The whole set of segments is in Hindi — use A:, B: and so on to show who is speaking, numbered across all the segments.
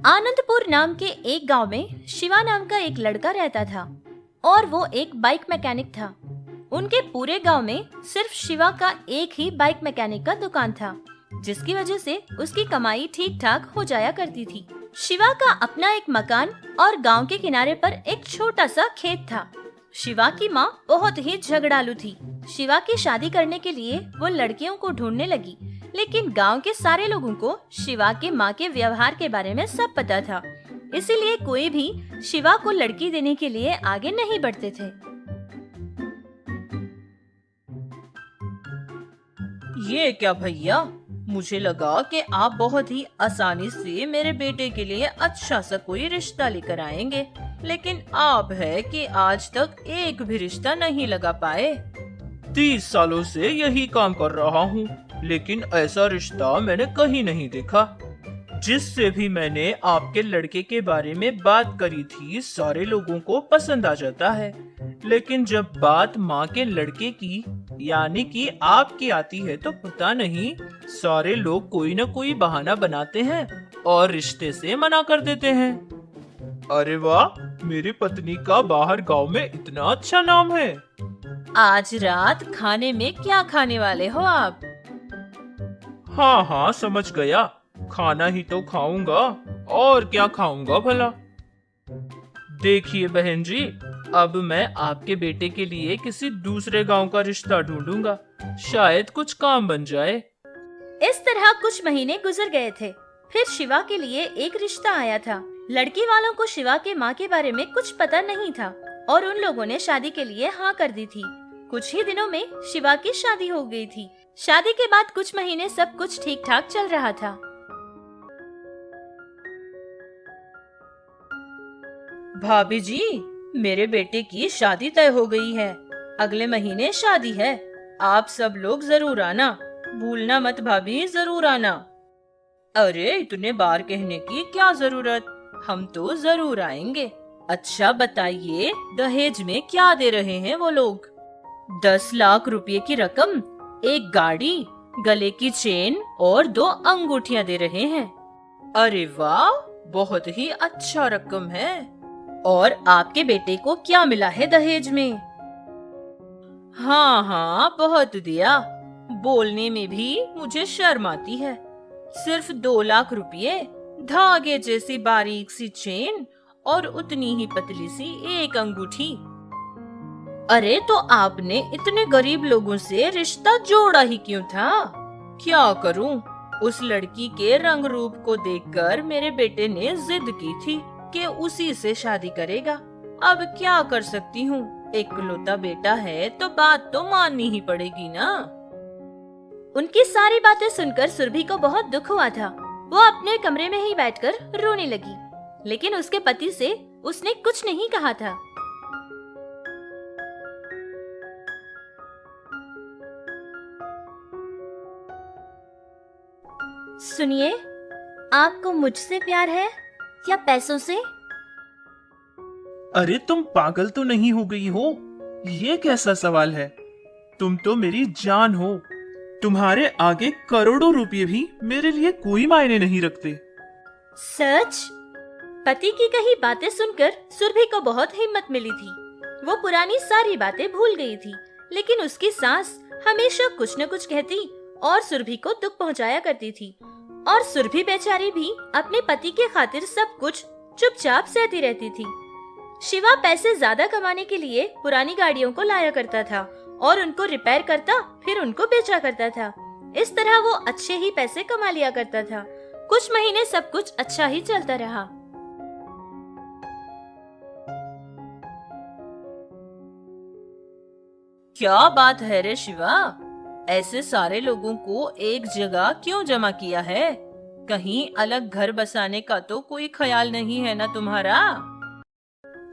A: आनंदपुर नाम के एक गांव में शिवा नाम का एक लड़का रहता था और वो एक बाइक मैकेनिक था। उनके पूरे गांव में सिर्फ शिवा का एक ही बाइक मैकेनिक का दुकान था, जिसकी वजह से उसकी कमाई ठीक ठाक हो जाया करती थी। शिवा का अपना एक मकान और गांव के किनारे पर एक छोटा सा खेत था। शिवा की माँ बहुत ही झगड़ालू थी। शिवा की शादी करने के लिए वो लड़कियों को ढूंढने लगी, लेकिन गांव के सारे लोगों को शिवा के माँ के व्यवहार के बारे में सब पता था, इसीलिए कोई भी शिवा को लड़की देने के लिए आगे नहीं बढ़ते थे।
B: ये क्या भैया, मुझे लगा कि आप बहुत ही आसानी से मेरे बेटे के लिए अच्छा सा कोई रिश्ता लेकर आएंगे, लेकिन आप है कि आज तक एक भी रिश्ता नहीं लगा पाए।
C: 30 सालों से यही काम कर रहा हूँ, लेकिन ऐसा रिश्ता मैंने कहीं नहीं देखा। जिससे भी मैंने आपके लड़के के बारे में बात करी थी, सारे लोगों को पसंद आ जाता है, लेकिन जब बात माँ के लड़के की यानी कि आपकी आती है तो पता नहीं सारे लोग कोई न कोई बहाना बनाते हैं और रिश्ते से मना कर देते हैं। अरे वाह, मेरी पत्नी का बाहर गांव में इतना अच्छा नाम है।
B: आज रात खाने में क्या खाने वाले हो आप?
C: हाँ हाँ, समझ गया, खाना ही तो खाऊंगा, और क्या खाऊंगा भला। देखिए बहन जी, अब मैं आपके बेटे के लिए किसी दूसरे गांव का रिश्ता ढूंढूंगा, शायद कुछ काम बन जाए।
A: इस तरह कुछ महीने गुजर गए थे। फिर शिवा के लिए एक रिश्ता आया था। लड़की वालों को शिवा के माँ के बारे में कुछ पता नहीं था और उन लोगों ने शादी के लिए हाँ कर दी थी। कुछ ही दिनों में शिवा की शादी हो गई थी। शादी के बाद कुछ महीने सब कुछ ठीक ठाक चल रहा था।
B: भाभी जी, मेरे बेटे की शादी तय हो गई है। अगले महीने शादी है। आप सब लोग जरूर आना, भूलना मत भाभी, जरूर आना। अरे इतने बार कहने की क्या जरूरत, हम तो जरूर आएंगे। अच्छा बताइए, दहेज में क्या दे रहे हैं वो लोग? 10 लाख रुपए की रकम, एक गाड़ी, गले की चेन और 2 अंगूठियां दे रहे हैं। अरे वाह, बहुत ही अच्छा रकम है। और आपके बेटे को क्या मिला है दहेज में? हाँ हाँ, बहुत दिया। बोलने में भी मुझे शर्म आती है। सिर्फ 2 लाख रुपए, धागे जैसी बारीक सी चेन और उतनी ही पतली सी एक अंगूठी। अरे तो आपने इतने गरीब लोगों से रिश्ता जोड़ा ही क्यों था? क्या करूं, उस लड़की के रंग रूप को देखकर मेरे बेटे ने जिद की थी कि उसी से शादी करेगा। अब क्या कर सकती हूँ, इकलौता बेटा है तो बात तो माननी ही पड़ेगी ना।
A: उनकी सारी बातें सुनकर सुरभि को बहुत दुख हुआ था। वो अपने कमरे में ही बैठकर रोने लगी, लेकिन उसके पति से उसने कुछ नहीं कहा था। सुनिए, आपको मुझसे प्यार है या पैसों से?
C: अरे तुम पागल तो नहीं हो गई हो? ये कैसा सवाल है? तुम तो मेरी जान हो। तुम्हारे आगे करोड़ों रुपए भी मेरे लिए कोई मायने नहीं रखते।
A: सच? पति की कही बातें सुनकर सुरभि को बहुत हिम्मत मिली थी। वो पुरानी सारी बातें भूल गई थी, लेकिन उसकी सास हमेशा कुछ न कुछ कहती और सुरभि को दुख पहुंचाया करती थी। और सुरभि बेचारी भी अपने पति के खातिर सब कुछ चुपचाप सहती रहती थी। शिवा पैसे ज्यादा कमाने के लिए पुरानी गाड़ियों को लाया करता था और उनको रिपेयर करता, फिर उनको बेचा करता था। इस तरह वो अच्छे ही पैसे कमा लिया करता था। कुछ महीने सब कुछ अच्छा ही चलता रहा।
B: क्या बात है रे शिवा, ऐसे सारे लोगों को एक जगह क्यों जमा किया है? कहीं अलग घर बसाने का तो कोई ख्याल नहीं है ना तुम्हारा?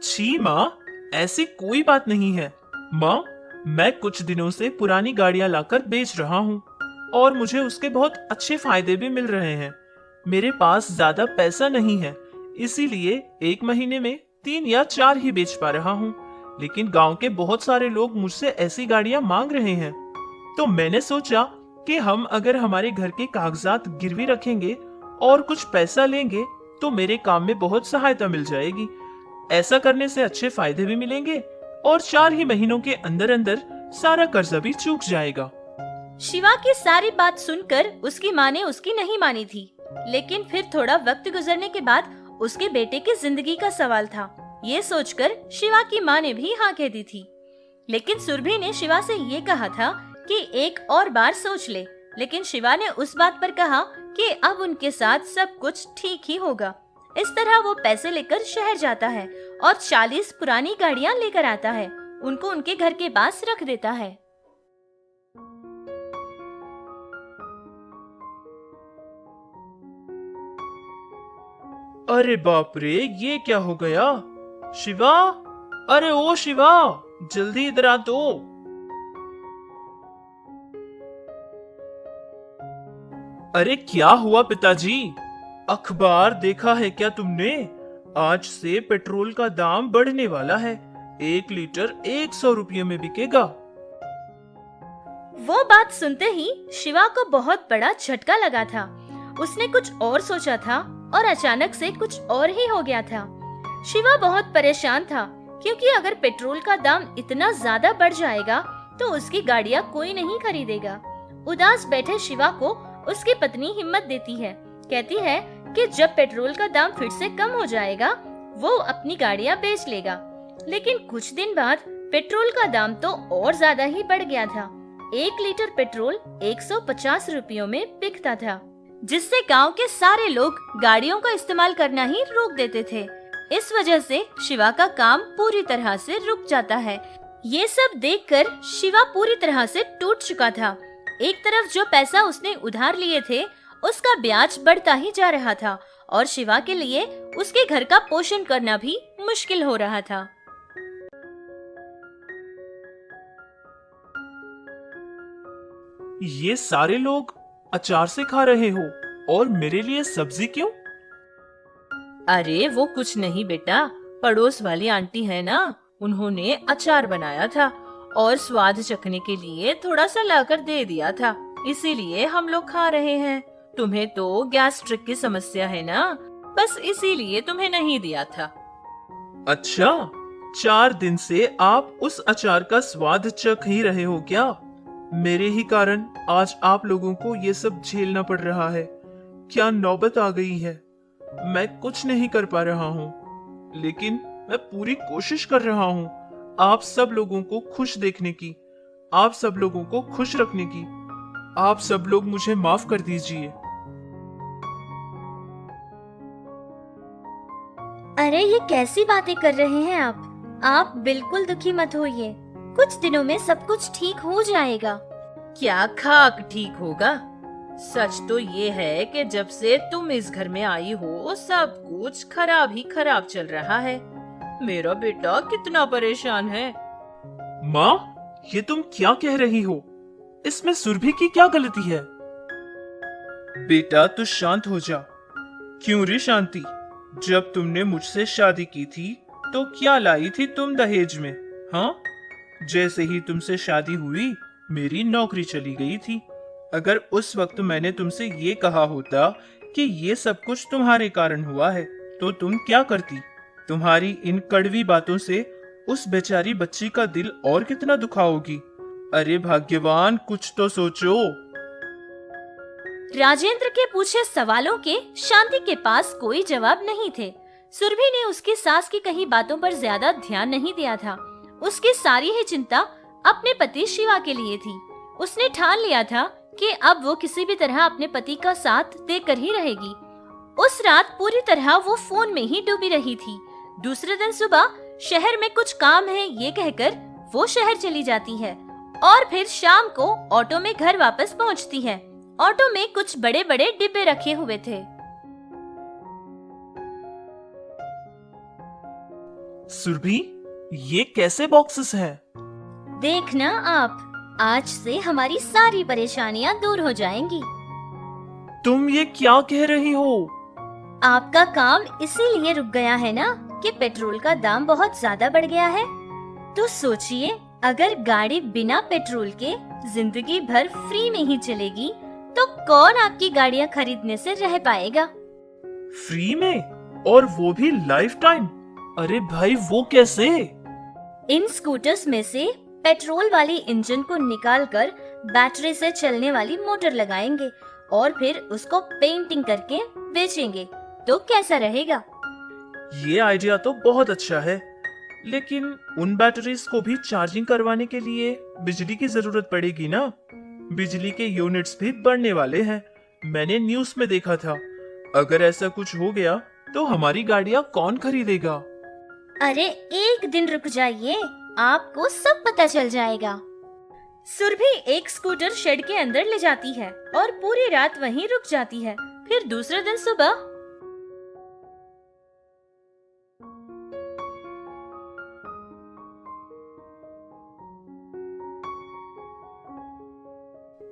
C: छी माँ, ऐसी कोई बात नहीं है। माँ, मैं कुछ दिनों से पुरानी गाड़ियां लाकर बेच रहा हूँ और मुझे उसके बहुत अच्छे फायदे भी मिल रहे हैं। मेरे पास ज्यादा पैसा नहीं है, इसीलिए एक महीने में 3 या 4 ही बेच पा रहा हूँ, लेकिन गांव के बहुत सारे लोग मुझसे ऐसी गाड़ियां मांग रहे हैं। तो मैंने सोचा कि हम अगर हमारे घर के कागजात गिरवी रखेंगे और कुछ पैसा लेंगे तो मेरे काम में बहुत सहायता मिल जाएगी। ऐसा करने से अच्छे फायदे भी मिलेंगे और 4 ही महीनों के अंदर अंदर सारा कर्जा भी चूक जाएगा।
A: शिवा की सारी बात सुनकर उसकी माँ ने उसकी नहीं मानी थी, लेकिन फिर थोड़ा वक्त गुजरने के बाद उसके बेटे की जिंदगी का सवाल था, ये सोचकर शिवा की माँ ने भी हाँ कह दी थी। लेकिन सुरभि ने शिवा से ये कहा था कि एक और बार सोच ले, लेकिन शिवा ने उस बात पर कहा कि अब उनके साथ सब कुछ ठीक ही होगा। इस तरह वो पैसे लेकर शहर जाता है और 40 पुरानी गाड़ियाँ लेकर आता है, उनको उनके घर के पास रख देता है।
C: अरे बाप रे, ये क्या हो गया? शिवा, अरे ओ शिवा, जल्दी इधर आ तो। अरे क्या हुआ पिताजी? अखबार देखा है क्या तुमने? आज से पेट्रोल का दाम बढ़ने वाला है। 1 लीटर 100 रुपये में बिकेगा।
A: वो बात सुनते ही शिवा को बहुत बड़ा झटका लगा था। उसने कुछ और सोचा था और अचानक से कुछ और ही हो गया था। शिवा बहुत परेशान था, क्योंकि अगर पेट्रोल का दाम इतना ज्यादा बढ़ जाएगा तो उसकी गाड़ियाँ कोई नहीं खरीदेगा। उदास बैठे शिवा को उसकी पत्नी हिम्मत देती है, कहती है कि जब पेट्रोल का दाम फिर से कम हो जाएगा वो अपनी गाड़ियाँ बेच लेगा। लेकिन कुछ दिन बाद पेट्रोल का दाम तो और ज्यादा ही बढ़ गया था। 1 लीटर पेट्रोल 150 रुपयों में बिकता था, जिससे गांव के सारे लोग गाड़ियों का इस्तेमाल करना ही रोक देते थे। इस वजह से शिवा का काम पूरी तरह से रुक जाता है। ये सब देखकर शिवा पूरी तरह से टूट चुका था। एक तरफ जो पैसा उसने उधार लिए थे उसका ब्याज बढ़ता ही जा रहा था और शिवा के लिए उसके घर का पोषण करना भी मुश्किल हो रहा था।
C: ये सारे लोग अचार से खा रहे हो और मेरे लिए सब्जी क्यों?
B: अरे वो कुछ नहीं बेटा, पड़ोस वाली आंटी है ना, उन्होंने अचार बनाया था और स्वाद चखने के लिए थोड़ा सा लाकर दे दिया था, इसीलिए हम लोग खा रहे हैं। तुम्हें तो गैस्ट्रिक की समस्या है ना, बस इसीलिए तुम्हें नहीं दिया था।
C: अच्छा, 4 दिन से आप उस अचार का स्वाद चख ही रहे हो क्या? मेरे ही कारण आज आप लोगों को ये सब झेलना पड़ रहा है। क्या नौबत आ गई है? मैं कुछ नहीं कर पा रहा हूँ, लेकिन मैं पूरी कोशिश कर रहा हूँ आप सब लोगों को खुश देखने की, आप सब लोगों को खुश रखने की। आप सब लोग मुझे माफ कर दीजिए।
A: अरे ये कैसी बातें कर रहे हैं आप बिल्कुल दुखी मत होइए, कुछ दिनों में सब कुछ ठीक हो जाएगा।
B: क्या खाक ठीक होगा? सच तो ये है कि जब से तुम इस घर में आई हो सब कुछ खराब ही खराब चल रहा है। मेरा बेटा कितना परेशान है।
C: माँ, ये तुम क्या कह रही हो? इसमें सुरभि की क्या गलती है? बेटा तू शांत हो जा। क्यों रे शांति, जब तुमने मुझसे शादी की थी तो क्या लाई थी तुम दहेज में? हाँ, जैसे ही तुमसे शादी हुई मेरी नौकरी चली गई थी। अगर उस वक्त मैंने तुमसे ये कहा होता कि ये सब कुछ तुम्हारे कारण हुआ है तो तुम क्या करती? तुम्हारी इन कड़वी बातों से उस बेचारी बच्ची का दिल और कितना दुखा होगी। अरे भाग्यवान, कुछ तो सोचो।
A: राजेंद्र के पूछे सवालों के शांति के पास कोई जवाब नहीं थे। सुरभि ने उसकी सास की कही बातों पर ज्यादा ध्यान नहीं दिया था। उसकी सारी ही चिंता अपने पति शिवा के लिए थी। उसने ठान लिया था कि अब वो किसी भी तरह अपने पति का साथ देकर ही रहेगी। उस रात पूरी तरह वो फोन में ही डूबी रही थी। दूसरे दिन सुबह शहर में कुछ काम है ये कहकर वो शहर चली जाती है और फिर शाम को ऑटो में घर वापस पहुंचती है। ऑटो में कुछ बड़े बड़े डिब्बे रखे हुए थे।
C: सुरभि, ये कैसे बॉक्सेस हैं?
A: देखना आप, आज से हमारी सारी परेशानियां दूर हो जाएंगी।
C: तुम ये क्या कह रही हो?
A: आपका काम इसीलिए रुक गया है ना कि पेट्रोल का दाम बहुत ज्यादा बढ़ गया है। तो सोचिए, अगर गाड़ी बिना पेट्रोल के जिंदगी भर फ्री में ही चलेगी तो कौन आपकी गाड़ियां खरीदने से रह पाएगा?
C: फ्री में? और वो भी लाइफ टाइम? अरे भाई वो कैसे?
A: इन स्कूटर्स में से पेट्रोल वाली इंजन को निकालकर बैटरी से चलने वाली मोटर लगाएंगे और फिर उसको पेंटिंग करके बेचेंगे। तो कैसा रहेगा?
C: ये आइडिया तो बहुत अच्छा है, लेकिन उन बैटरीज को भी चार्जिंग करवाने के लिए बिजली की जरूरत पड़ेगी ना। बिजली के यूनिट्स भी बढ़ने वाले हैं, मैंने न्यूज़ में देखा था। अगर ऐसा कुछ हो गया तो हमारी गाड़ियां कौन खरीदेगा?
A: अरे एक दिन रुक जाइए, आपको सब पता चल जाएगा। सुरभि एक स्कूटर शेड के अंदर ले जाती है और पूरी रात वहीं रुक जाती है। फिर दूसरे दिन सुबह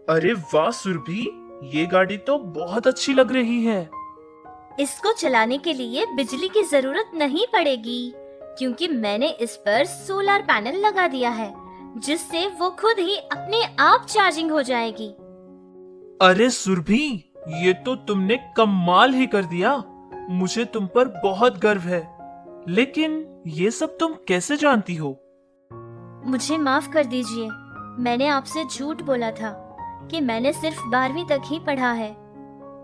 C: अरे वाह सुरभि, ये गाड़ी तो बहुत अच्छी लग रही है।
A: इसको चलाने के लिए बिजली की जरूरत नहीं पड़ेगी, क्योंकि मैंने इस पर सोलर पैनल लगा दिया है, जिससे वो खुद ही अपने आप चार्जिंग हो जाएगी।
C: अरे सुरभि, ये तो तुमने कमाल ही कर दिया। मुझे तुम पर बहुत गर्व है। लेकिन ये सब तुम कैसे जानती हो?
A: मुझे माफ कर दीजिए, मैंने आपसे झूठ बोला था कि मैंने सिर्फ 12वीं तक ही पढ़ा है।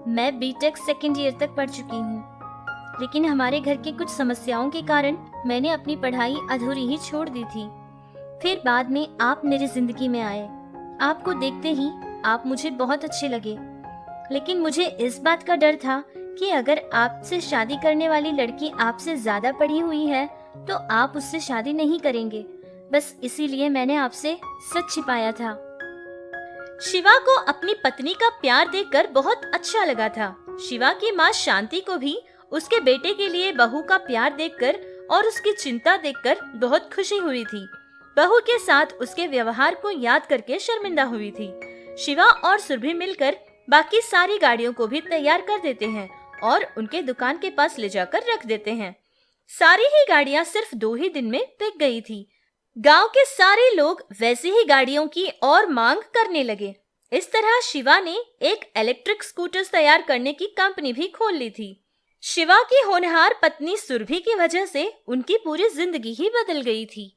A: मैं बीटेक सेकेंड ईयर तक पढ़ चुकी हूँ, लेकिन हमारे घर की कुछ समस्याओं के कारण मैंने अपनी पढ़ाई अधूरी ही छोड़ दी थी। फिर बाद में आप मेरी जिंदगी में आए। आपको देखते ही आप मुझे बहुत अच्छे लगे, लेकिन मुझे इस बात का डर था कि अगर आपसे शादी करने वाली लड़की आपसे ज्यादा पढ़ी हुई है तो आप उससे शादी नहीं करेंगे। बस इसीलिए मैंने आपसे सच छिपाया था। शिवा को अपनी पत्नी का प्यार देखकर बहुत अच्छा लगा था। शिवा की माँ शांति को भी उसके बेटे के लिए बहू का प्यार देखकर और उसकी चिंता देखकर बहुत खुशी हुई थी। बहू के साथ उसके व्यवहार को याद करके शर्मिंदा हुई थी। शिवा और सुरभि मिलकर बाकी सारी गाड़ियों को भी तैयार कर देते हैं और उनके दुकान के पास ले जाकर रख देते हैं। सारी ही गाड़ियां सिर्फ 2 ही दिन में बिक गई थी। गांव के सारे लोग वैसी ही गाड़ियों की और मांग करने लगे। इस तरह शिवा ने एक इलेक्ट्रिक स्कूटर्स तैयार करने की कंपनी भी खोल ली थी। शिवा की होनहार पत्नी सुरभि की वजह से उनकी पूरी जिंदगी ही बदल गई थी।